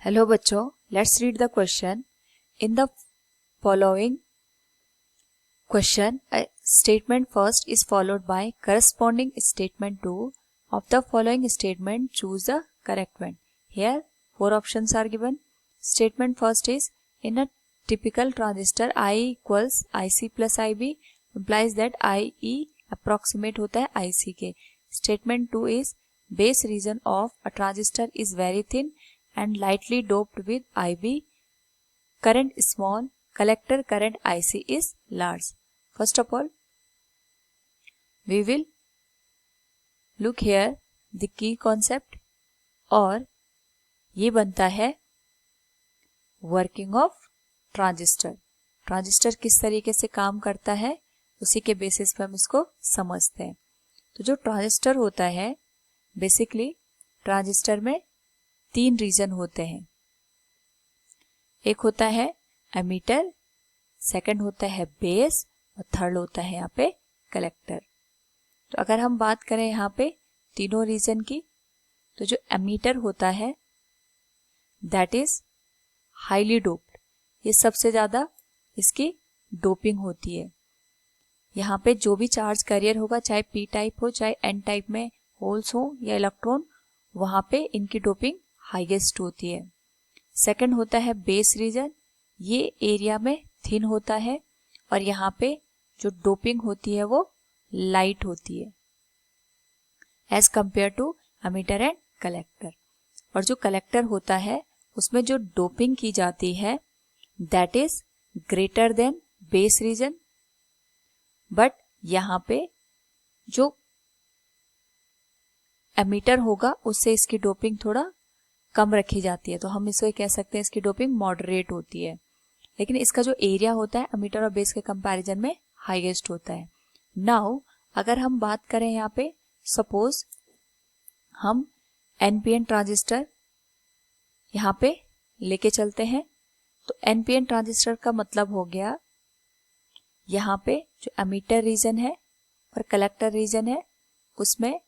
Hello बच्चों, let's read the question. In the following question, a statement first is followed by corresponding statement 2 of the following statement. Choose the correct one. Here, four options are given. Statement first is, in a typical transistor, I equals IC plus IB implies that IE approximate होता है IC के. Statement 2 is, base region of a transistor is very thin and lightly doped with IB. Current small, collector current IC is large. First of all, we will look here the key concept और ये बनता है working of transistor. Transistor किस तरीके से काम करता है उसी के बेसिस पे हम इसको समझते हैं. तो जो ट्रांजिस्टर होता है, बेसिकली ट्रांजिस्टर में तीन रीजन होते हैं. एक होता है एमीटर, सेकंड होता है बेस और थर्ड होता है यहाँ पे कलेक्टर. तो अगर हम बात करें यहाँ पे तीनों रीजन की, तो जो एमीटर होता है दैट इज हाईली डोप्ड. ये सबसे ज्यादा इसकी डोपिंग होती है. यहाँ पे जो भी चार्ज कैरियर होगा, चाहे पी टाइप हो चाहे एन टाइप में होल्स हो या इलेक्ट्रॉन, वहां पे इनकी डोपिंग हाईएस्ट होती है. सेकंड होता है बेस रीजन. ये एरिया में थिन होता है और यहाँ पे जो डोपिंग होती है वो लाइट होती है as compare to emitter and collector. और जो कलेक्टर होता है उसमें जो डोपिंग की जाती है that is greater than base reason. But यहाँ पे जो एमीटर होगा उससे इसकी डोपिंग थोड़ा कम रखी जाती है, तो हम इसको कह सकते हैं इसकी डोपिंग मॉडरेट होती है. लेकिन इसका जो एरिया होता है एमीटर और बेस के कंपैरिजन में हाईएस्ट होता है. नाउ अगर हम बात करें यहाँ पे, सपोज हम एनपीएन ट्रांजिस्टर यहाँ पे लेके चलते हैं. तो एनपीएन ट्रांजिस्टर का मतलब हो गया, यहाँ पे जो एमीटर रीजन है और कलेक्टर रीजन है उसमें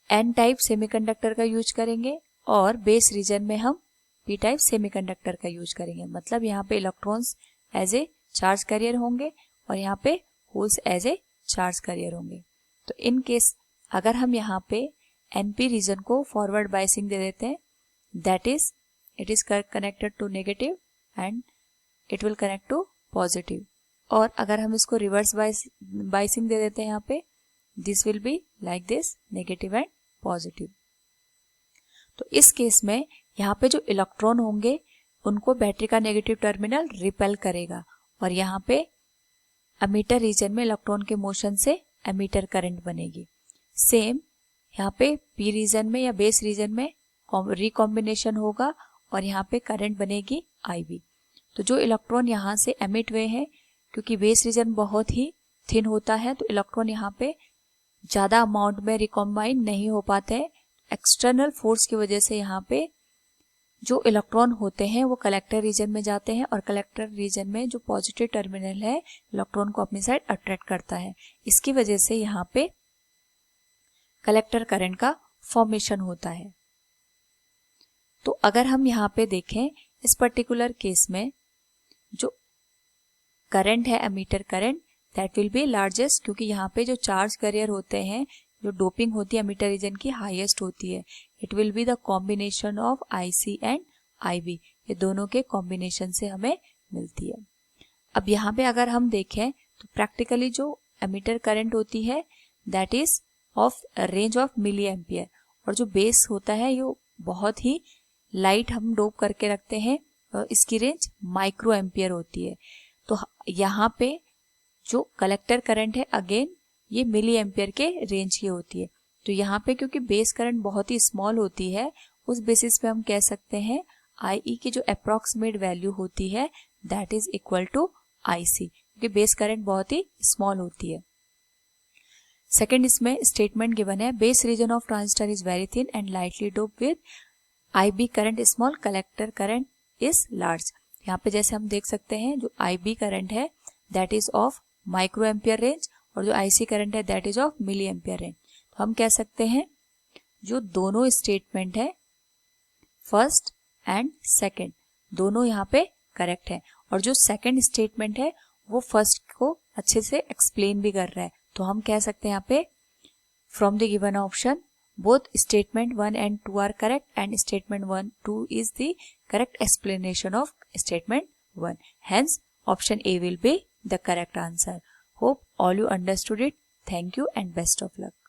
एन टाइप सेमीकंडक्टर का यूज करेंगे और बेस रीजन में हम पी टाइप सेमीकंडक्टर का यूज करेंगे. मतलब यहाँ पे electrons as a charge carrier होंगे और यहाँ पे holes as a charge carrier होंगे. तो इन केस अगर हम यहाँ पे एनपी रीजन को फॉरवर्ड बायसिंग दे देते हैं, that is it is connected to negative and it will connect to positive. और अगर हम इसको रिवर्स बायसिंग दे देते हैं यहाँ पे, this will be like this, negative and positive. तो इस केस में यहाँ पे जो इलेक्ट्रॉन होंगे उनको बैटरी का नेगेटिव टर्मिनल रिपेल करेगा और यहाँ पे एमीटर रीजन में इलेक्ट्रॉन के मोशन से एमीटर करंट बनेगी. सेम यहाँ पे पी रीजन में या बेस रीजन में रिकॉम्बिनेशन होगा और यहाँ पे करंट बनेगी आईबी. तो जो इलेक्ट्रॉन यहाँ से एमिट हुए हैं, क्योंकि बेस रीजन बहुत ही थिन होता है तो इलेक्ट्रॉन यहाँ पे ज्यादा अमाउंट में रिकॉम्बाइन नहीं हो पाते हैं. एक्सटर्नल फोर्स की वजह से यहाँ पे जो इलेक्ट्रॉन होते हैं वो कलेक्टर रीजन में जाते हैं और कलेक्टर रीजन में जो पॉजिटिव टर्मिनल है इलेक्ट्रॉन को अपनी साइड अट्रैक्ट करता है. इसकी वजह से यहाँ पे कलेक्टर करंट का फॉर्मेशन होता है. तो अगर हम यहाँ पे देखें इस पर्टिकुलर केस में जो करंट है emitter current that will be largest, क्योंकि यहाँ पे जो चार्ज कैरियर होते हैं, जो डोपिंग होती है एमीटर रीजन की हाईएस्ट होती है. It will be the combination of IC and IB. ये दोनों के कॉम्बिनेशन से हमें मिलती है. अब यहाँ पे अगर हम देखें तो प्रैक्टिकली जो एमीटर करंट होती है that is of range of milliampere और जो बेस होता है ये बहुत ही लाइट हम डोप करके रखते हैं और इसकी रेंज माइक्रो एम्पियर होती है. तो यहाँ पे जो कलेक्टर करंट है अगेन ये मिली एम्पियर के रेंज की होती है. तो यहाँ पे क्योंकि बेस करंट बहुत ही स्मॉल होती है, उस बेसिस पे हम कह सकते हैं आई की जो अप्रोक्सीमेट वैल्यू होती है that is equal to IC, क्योंकि बेस करंट बहुत ही स्मॉल होती है. सेकंड इसमें स्टेटमेंट गिवन है, base region of transistor is very thin and lightly doped with IB current small, collector current is large. यहाँ पे जैसे हम देख सकते हैं जो आईबी करंट है that is of microampere range और जो आईसी करंट है that is of milliampere range. तो हम कह सकते हैं जो दोनों स्टेटमेंट है फर्स्ट एंड सेकंड दोनों यहाँ पे करेक्ट है, और जो सेकंड स्टेटमेंट है वो फर्स्ट को अच्छे से एक्सप्लेन भी कर रहा है। तो हम कह सकते हैं यहाँ पे from the given option both statement 1 and 2 are correct and statement 1 2 is the correct explanation of statement 1. Hence option A will be the correct answer. Hope all you understood it. Thank you and best of luck.